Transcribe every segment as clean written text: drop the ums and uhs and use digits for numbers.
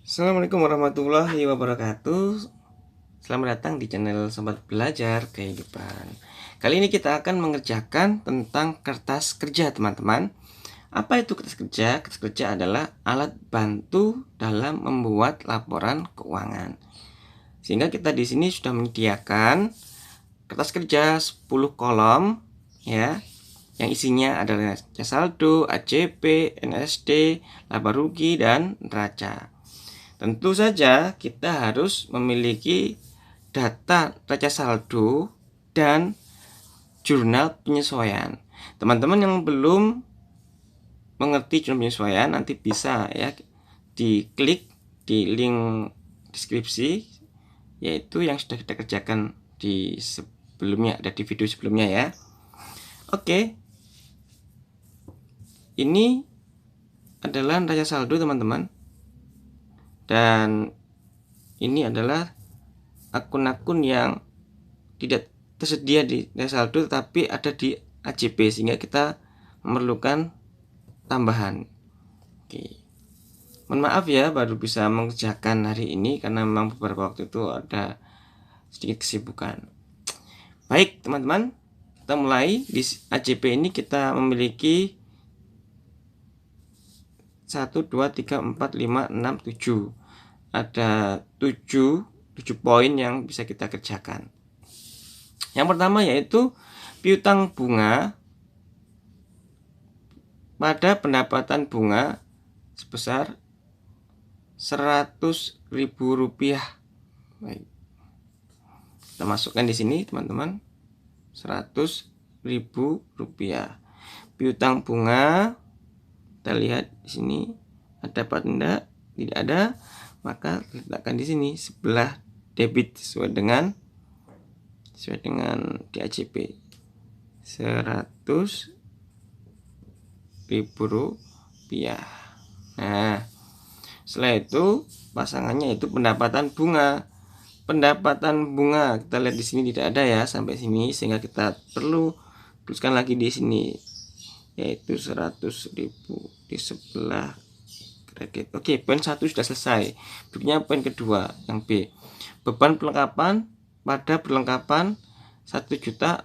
Assalamualaikum warahmatullahi wabarakatuh. Selamat datang di channel Sobat Belajar Kehidupan. Kali ini kita akan mengerjakan tentang kertas kerja, teman-teman. Apa itu kertas kerja? Kertas kerja adalah alat bantu dalam membuat laporan keuangan. Sehingga kita di sini sudah menyediakan kertas kerja 10 kolom ya, yang isinya adalah saldo, AJP, NSD, laba rugi, dan neraca. Tentu saja kita harus memiliki data neraca saldo dan jurnal penyesuaian. Teman-teman yang belum mengerti jurnal penyesuaian nanti bisa ya diklik di link deskripsi, yaitu yang sudah kita kerjakan di sebelumnya, ada di video sebelumnya ya. Oke, ini adalah neraca saldo, teman-teman. Dan ini adalah akun-akun yang tidak tersedia di neraca saldo tetapi ada di AJP, sehingga kita memerlukan tambahan. Oke. Mohon maaf ya baru bisa mengerjakan hari ini karena memang beberapa waktu itu ada sedikit kesibukan. Baik, teman-teman, kita mulai. Di AJP ini kita memiliki 1, 2, 3, 4, 5, 6, 7. Ada 7 poin yang bisa kita kerjakan. Yang pertama yaitu piutang bunga pada pendapatan bunga sebesar Rp100.000. Baik. Kita masukkan di sini, teman-teman. Rp100.000. Piutang bunga, kita lihat di sini ada apa tidak? Tidak ada, maka letakkan di sini sebelah debit sesuai dengan di AJP Rp100.000. Nah, setelah itu pasangannya itu pendapatan bunga. Pendapatan bunga kita lihat di sini tidak ada ya sampai sini, sehingga kita perlu tuliskan lagi di sini, yaitu 100.000 di sebelah kredit. Oke, poin 1 sudah selesai. Berikutnya poin kedua yang B. Beban perlengkapan pada perlengkapan 1.600.000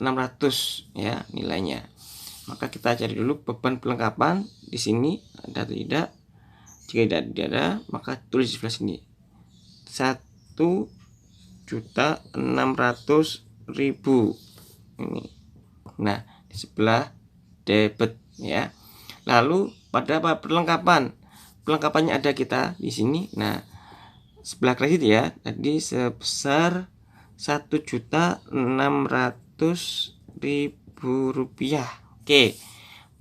ya nilainya. Maka kita cari dulu beban perlengkapan di sini ada atau tidak. Jika tidak ada, maka tulis di sebelah sini 1.600.000 ini. Nah, di sebelah debit ya. Lalu pada perlengkapan, perlengkapannya ada kita di sini. Nah, sebelah kredit ya, tadi sebesar Rp1.600.000. Oke,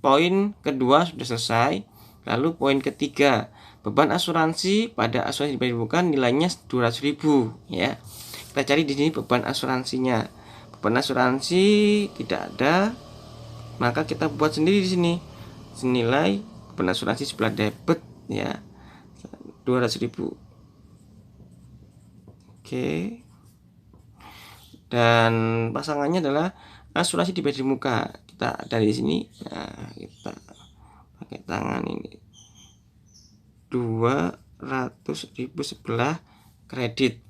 poin kedua sudah selesai. Lalu poin ketiga, beban asuransi pada asuransi dibayarkan nilainya 200.000 ya. Kita cari di sini beban asuransinya. Beban asuransi tidak ada, maka kita buat sendiri di sini. Senilai beban asuransi sebelah debit ya, 200.000. Oke. Dan pasangannya adalah asuransi dibayar di muka. Kita dari sini, nah kita pakai tangan ini 200.000 sebelah kredit.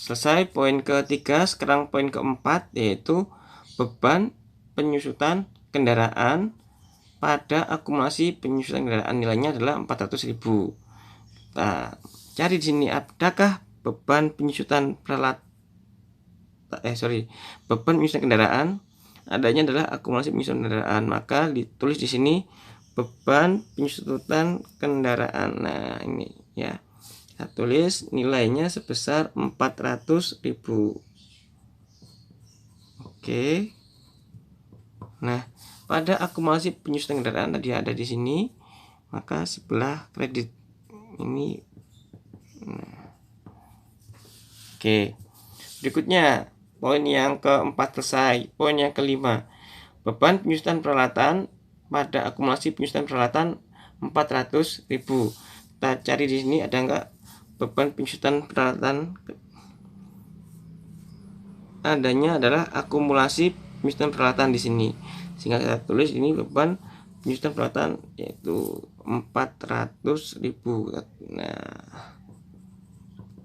Selesai poin ketiga. Sekarang poin keempat yaitu beban penyusutan kendaraan pada akumulasi penyusutan kendaraan, nilainya adalah 400.000. Kita cari di sini adakah beban penyusutan beban penyusutan kendaraan. Adanya adalah akumulasi penyusutan kendaraan, maka ditulis di sini beban penyusutan kendaraan. Nah, ini ya. Kita tulis nilainya sebesar 400.000. Oke. Nah, pada akumulasi penyusutan kendaraan tadi ada di sini, maka sebelah kredit ini. Nah. Oke. Berikutnya poin yang keempat selesai. Poin yang kelima, beban penyusutan peralatan pada akumulasi penyusutan peralatan 400.000. Kita cari di sini ada enggak beban penyusutan peralatan. Adanya adalah akumulasi penyusutan peralatan di sini, sehingga kita tulis ini beban penyusutan peralatan yaitu 400.000. Nah,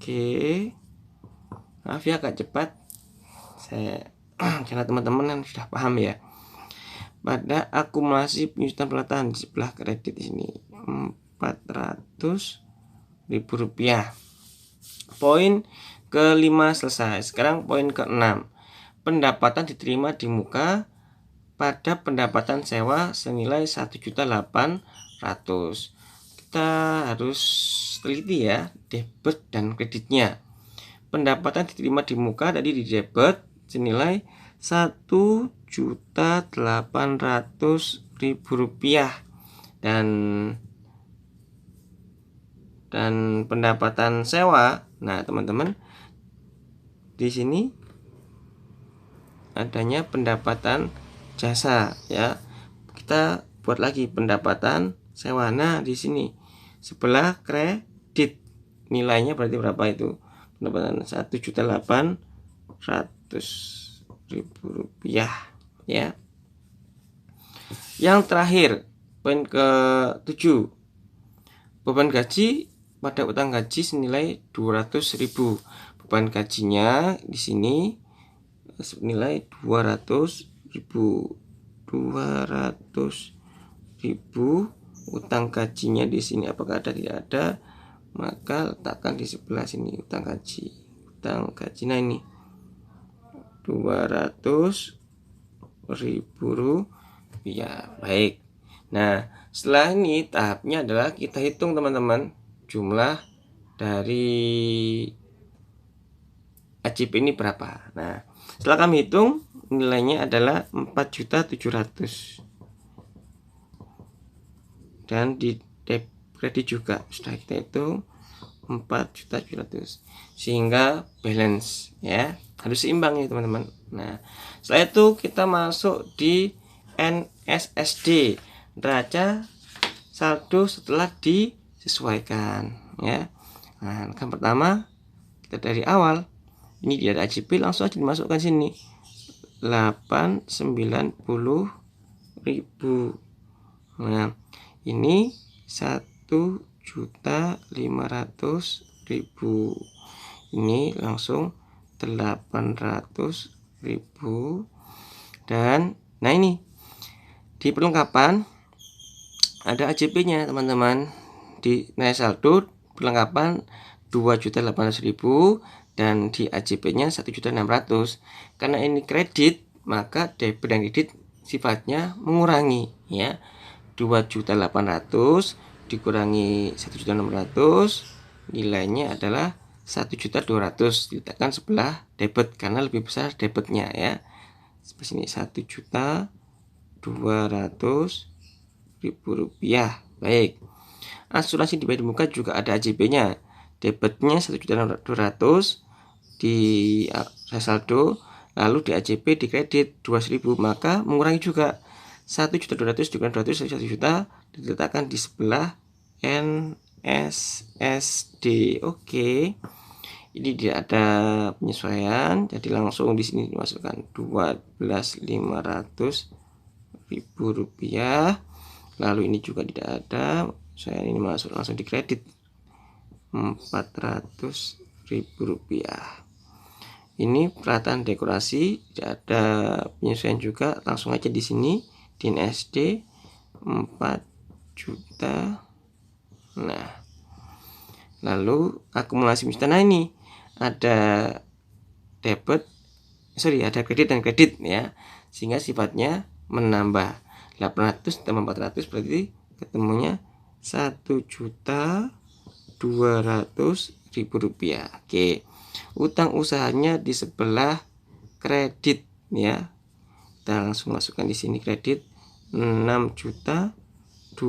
Oke. Maaf ya agak cepat. Saya karena teman-teman yang sudah paham ya. Pada akumulasi penyusutan pelatahan di sebelah kredit di sini Rp400.000. Poin ke-5 selesai. Sekarang poin ke-6. Pendapatan diterima di muka pada pendapatan sewa senilai 1.800.000. Kita harus teliti ya debit dan kreditnya. Pendapatan diterima di muka tadi di debit senilai Rp1.800.000 dan pendapatan sewa. Nah, teman-teman, di sini adanya pendapatan jasa ya. Kita buat lagi pendapatan sewa. Nah, di sini sebelah kredit nilainya berarti berapa itu? Pendapatan Rp1.800.000 ya. Yang terakhir, poin ke-7. Beban gaji pada utang gaji senilai 200.000. Beban gajinya di sini senilai 200.000. Utang gajinya di sini apakah ada? Tidak ada. Maka letakkan di sebelah sini utang gaji. Utang gaji nah ini Rp200.000. Baik. Nah, setelah ini tahapnya adalah kita hitung teman-teman jumlah dari AJP ini berapa. Nah, setelah kami hitung nilainya adalah 4.700.000. Dan di kredit juga sudah kita hitung 4.700.000. Sehingga balance ya harus seimbang ya teman-teman. Nah, setelah itu kita masuk di NSSD, neraca saldo setelah disesuaikan ya. Nah, yang pertama kita dari awal ini dia ada AJP, langsung aja dimasukkan sini 890.000. Nah, ini 1.500.000. Ini langsung 800.000. Dan nah ini di perlengkapan ada AJP-nya teman-teman. Di neraca saldo perlengkapan 2.800.000 dan di AJP-nya 1.600.000. Karena ini kredit, maka debit dan kredit sifatnya mengurangi ya. 2.800.000 dikurangi 1.600.000 nilainya adalah 1.200.000. Diletakkan sebelah debit karena lebih besar debitnya ya. Seperti ini 1.200.000 rupiah. Baik. Asuransi dibayar di muka juga ada AJP-nya. Debitnya 1.200.000 di saldo, lalu di AJP di kredit 200.000, maka mengurangi juga 1.200.000 dikurangi 200 1 juta diletakkan di sebelah NSSD. Oke. Ini tidak ada penyesuaian, jadi langsung di sini dimasukkan 12.500.000 rupiah. Lalu ini juga tidak ada, saya ini masuk langsung di kredit 400.000 rupiah. Ini peralatan dekorasi, tidak ada penyesuaian juga, langsung aja di sini di NSD 4 juta. Nah, lalu akumulasi misalnya ini ada ada kredit dan kredit ya, sehingga sifatnya menambah 800 tambah 400 berarti ketemunya 1.200.000 rupiah. Oke, utang usahanya di sebelah kredit ya. Kita langsung masukkan di sini kredit 6.290.000.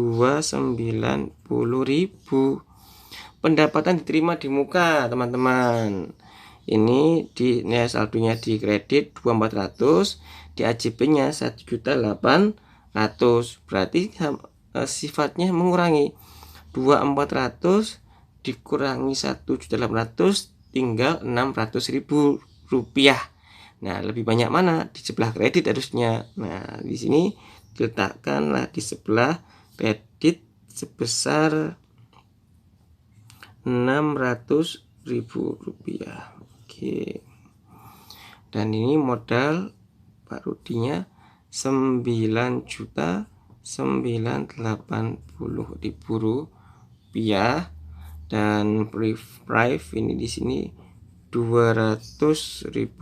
Pendapatan diterima di muka teman-teman. Ini di nilai saldonya di kredit 2.400, di AJP-nya 1.800.000. Berarti sifatnya mengurangi 2.400 dikurangi 1.800 tinggal 600.000 rupiah. Nah, lebih banyak mana? Di sebelah kredit harusnya. Nah, di sini diletakkanlah di sebelah kredit sebesar 600.000 Rp100.000. Oke. Dan ini modal Pak Rudinya Rp9.980.000 dan prive ini di sini Rp200.000.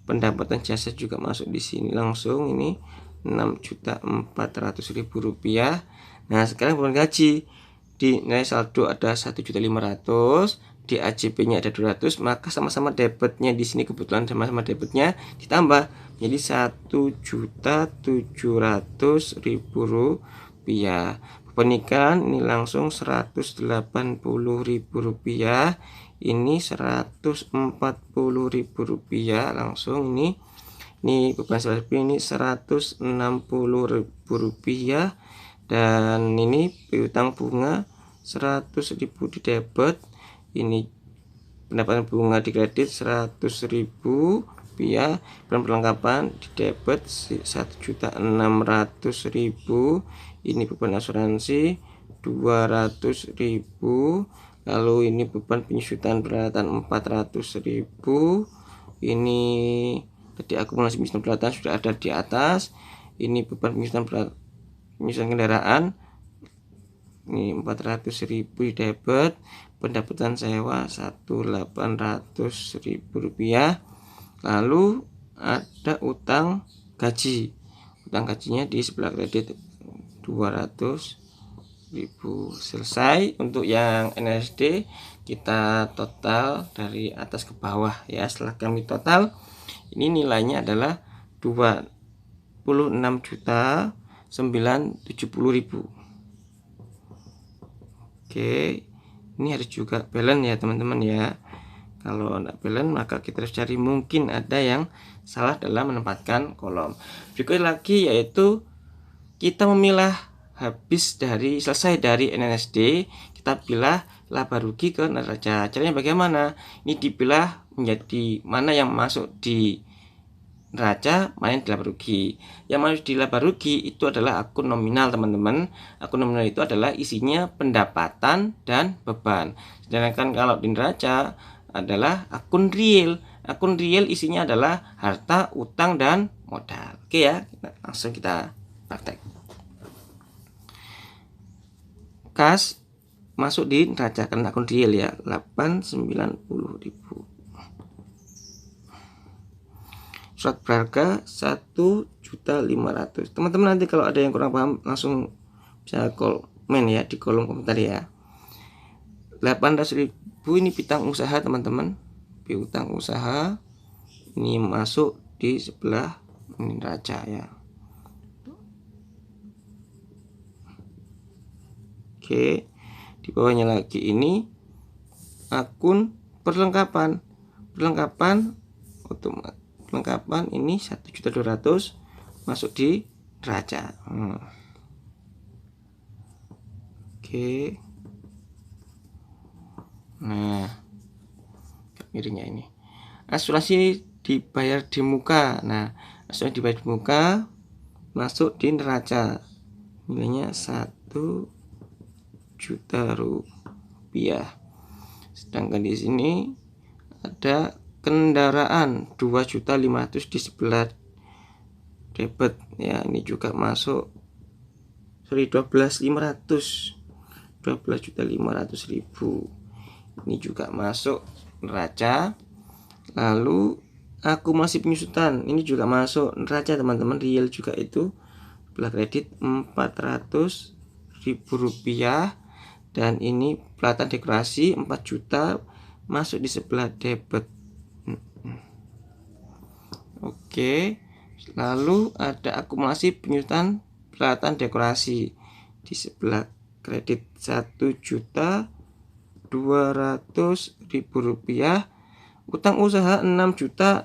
Pendapatan jasa juga masuk di sini langsung, ini Rp6.400.000. Nah, sekarang beban gaji di nilai saldo ada 1.500.000, di AJP-nya ada 200, maka sama-sama debitnya di sini kebetulan sama-sama debitnya ditambah jadi Rp1.700.000. Pernikahan ini langsung Rp180.000, ini Rp140.000 langsung. Ini beban selebih ini Rp160.000, dan ini piutang bunga 100.000 di debit. Ini pendapatan bunga di kredit 100.000, dan perlengkapan di debit 1.600.000. Ini beban asuransi 200.000. Lalu ini beban penyusutan peralatan 400.000. Ini tadi akumulasi penyusutan peralatan sudah ada di atas. Ini beban penyusutan kendaraan ini 400.000 di debit. Pendapatan sewa Rp1.800.000. Lalu ada utang gaji. Utang gajinya di sebelah kredit 200.000. Selesai. Untuk yang NSD kita total dari atas ke bawah ya. Setelah kami total, ini nilainya adalah 26.970.000. Oke, ini harus juga balance ya teman-teman ya. Kalau tidak balance maka kita harus cari, mungkin ada yang salah dalam menempatkan kolom. Berikut lagi yaitu kita memilah habis dari selesai dari NNSD, kita pilih laba rugi ke neraca. Caranya bagaimana? Ini dipilah menjadi mana yang masuk di neraca, mana yang di laba rugi. Yang masuk di laba rugi itu adalah akun nominal teman-teman. Akun nominal itu adalah isinya pendapatan dan beban. Sedangkan kalau di neraca adalah akun real. Akun real isinya adalah harta, utang, dan modal. Oke ya, langsung kita praktek. Kas masuk di neraca karena akun real ya, 890.000. Surat berharga 1.500.000. Teman-teman nanti kalau ada yang kurang paham langsung bisa komen ya di kolom komentar ya. 800.000 ini piutang usaha teman-teman. Piutang usaha ini masuk di sebelah ini neraca ya. Oke, di bawahnya lagi ini akun perlengkapan. Perlengkapan otomatis. Perlengkapan ini 1.200.000 masuk di neraca. Oke. Nah, miringnya ini. Asuransi dibayar di muka. Nah, asuransi dibayar di muka masuk di neraca. Nilainya 1.000.000. Sedangkan di sini ada kendaraan 2.500.000 di sebelah debit ya, ini juga masuk 12.500.000. Ini juga masuk neraca. Lalu akumulasi penyusutan ini juga masuk neraca teman-teman, real juga itu sebelah kredit 400.000 dan ini peralatan dekorasi 4 juta masuk di sebelah debit. Oke, lalu ada akumulasi penyusutan peralatan dekorasi di sebelah kredit 1.200.000. Utang usaha 6 juta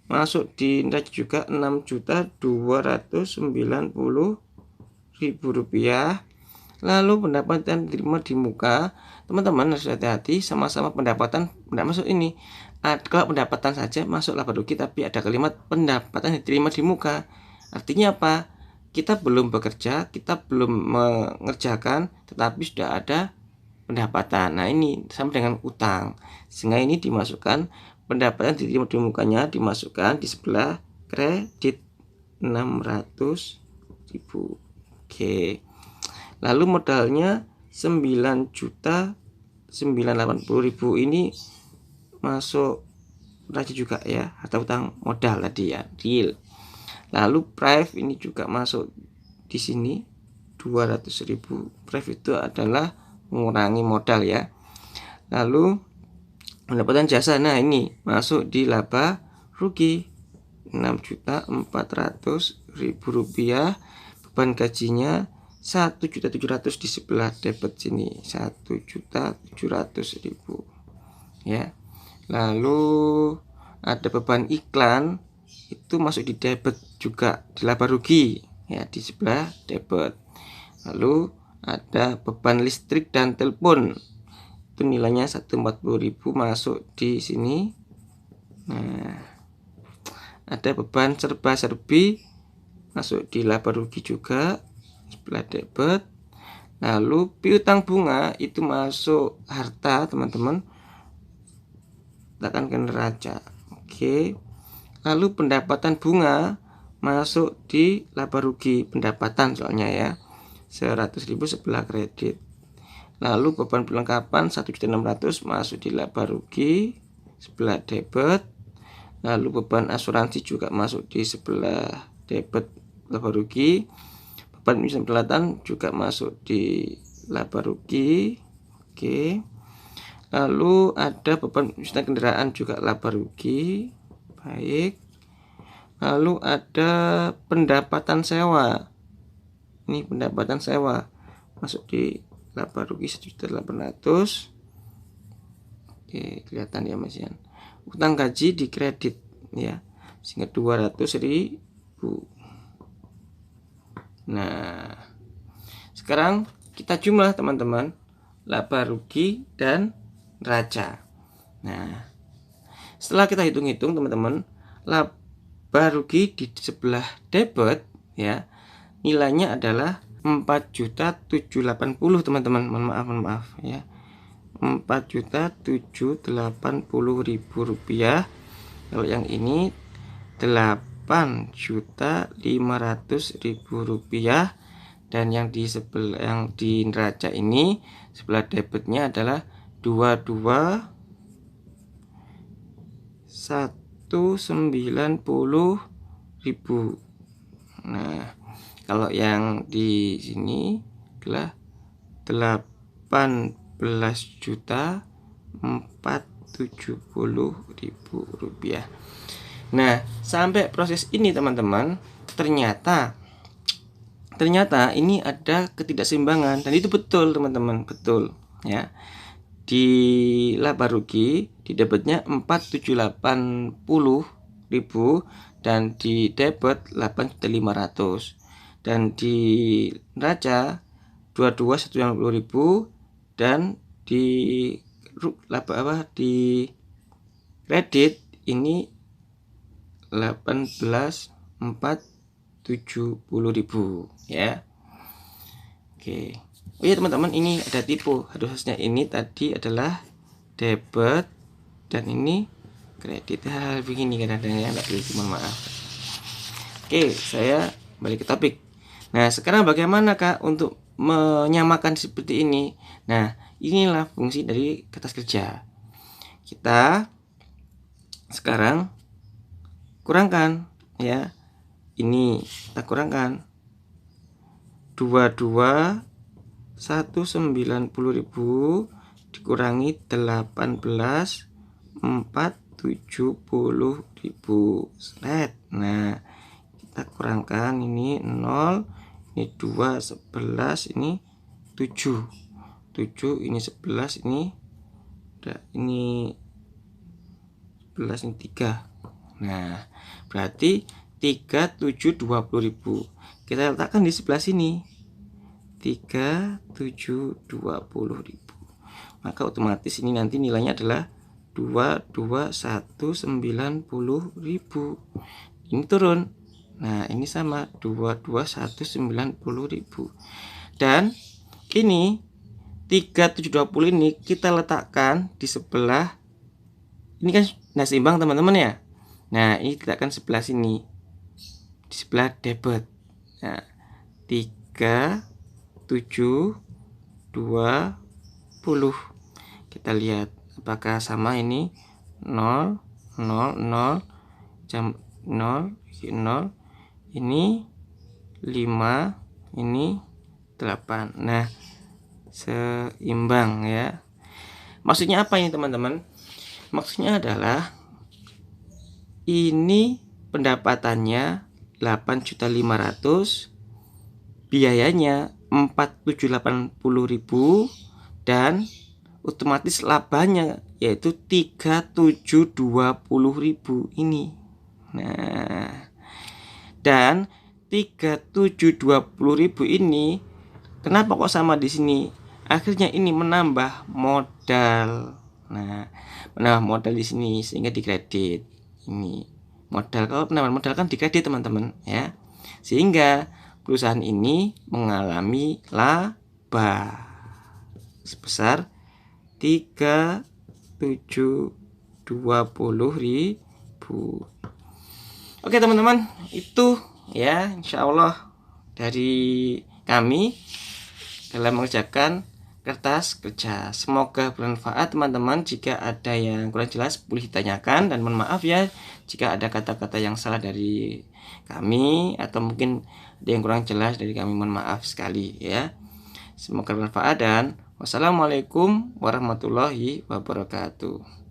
masuk di neraca juga 6.290.000. Lalu pendapatan diterima di muka, teman-teman harus hati-hati, sama-sama pendapatan tidak masuk ini. Kalau pendapatan saja masuk laba rugi, tapi ada kalimat pendapatan diterima di muka. Artinya apa? Kita belum bekerja, kita belum mengerjakan, tetapi sudah ada pendapatan. Nah, ini sama dengan utang. Sehingga ini dimasukkan pendapatan di mukanya dimasukkan di sebelah kredit 600.000. Oke. Lalu modalnya 9.980.000 ini masuk raja juga ya, atau utang modal tadi ya, deal. Lalu prive ini juga masuk di sini 200.000. Prive itu adalah mengurangi modal ya. Lalu pendapatan jasa, nah ini masuk di laba rugi 6.400.000 rupiah. Beban gajinya 1.700.000 di sebelah debit sini 1.700.000 ya. Lalu ada beban iklan itu masuk di debit juga di laba rugi ya, di sebelah debit. Lalu ada beban listrik dan telepon itu nilainya 140.000 masuk di sini. Nah, ada beban serba-serbi masuk di laba rugi juga sebelah debit. Lalu piutang bunga itu masuk harta teman-teman, tekan ke neraca. Oke. Lalu pendapatan bunga masuk di laba rugi pendapatan soalnya ya, 100.000 sebelah kredit. Lalu beban perlengkapan 1.600.000 masuk di laba rugi sebelah debit. Lalu beban asuransi juga masuk di sebelah debit laba rugi. Beban peralatan juga masuk di laba rugi. Oke. Lalu ada beban kendaraan juga laba rugi. Baik. Lalu ada pendapatan sewa. Ini pendapatan sewa masuk di laba rugi 1.800.000. Oke, kelihatan ya Mas Yan. Utang gaji di kredit ya, sehingga 200.000. Nah, sekarang kita jumlah teman-teman laba rugi dan neraca. Nah, setelah kita hitung-hitung teman-teman, laba rugi di sebelah debit ya, nilainya adalah 4.780.000 teman-teman. Mohon maaf ya. 4.780.000 rupiah. Kalau yang ini 8.500.000 rupiah. Dan yang di sebelah yang di neraca ini sebelah debitnya adalah 22.190.000. Nah, kalau yang di sini adalah 18.470.000 rupiah. Nah, sampai proses ini teman-teman, ternyata ini ada ketidakseimbangan, dan itu betul teman-teman, betul ya. Di laba rugi di debitnya 4.780.000 dan di debit 8.500.000, dan di neraca 22.150.000 dan di laba di kredit ini 18.470.000 ya. Oke. Oh iya teman-teman, ini ada tipe. Harusnya ini tadi adalah debit dan ini kredit. Begini kadang-kadang ya, nggak teliti, mohon maaf. Oke, saya balik ke topik. Nah, sekarang bagaimana Kak untuk menyamakan seperti ini? Nah, inilah fungsi dari kertas kerja. Kita sekarang kurangkan ya. Ini kita kurangkan 190.000 dikurangi 18.470.000. Nah, kita kurangkan ini 0, ini 2, 11, ini 7, ini 11, ini ini 11, ini 3. Nah, berarti 3.720.000. Kita letakkan di sebelah sini 3.720.000. Maka otomatis ini nanti nilainya adalah 22.190.000. Ini turun. Nah, ini sama 22.190.000. Dan ini 3720 ini kita letakkan di sebelah, ini kan nah seimbang teman-teman ya. Nah, ini letakkan sebelah sini, di sebelah debit. Nah, 3720. Kita lihat apakah sama ini. 0 0 0 jam 0 0, ini 5, ini 8. Nah, seimbang ya. Maksudnya apa ini teman-teman? Maksudnya adalah ini pendapatannya 8.500.000, biayanya 4.780.000, dan otomatis labanya yaitu 3.720.000 ini. Nah, dan 3.720.000 ini kenapa kok sama di sini? Akhirnya ini menambah modal. Nah, menambah modal di sini sehingga dikredit. Ini modal, kalau penambahan modal kan dikredit teman-teman ya. Sehingga perusahaan ini mengalami laba sebesar 3.720.000. Oke teman-teman, itu ya insya Allah dari kami dalam mengerjakan kertas kerja. Semoga bermanfaat teman-teman. Jika ada yang kurang jelas boleh ditanyakan, dan mohon maaf ya jika ada kata-kata yang salah dari kami atau mungkin ada yang kurang jelas dari kami, mohon maaf sekali ya. Semoga bermanfaat dan wassalamualaikum warahmatullahi wabarakatuh.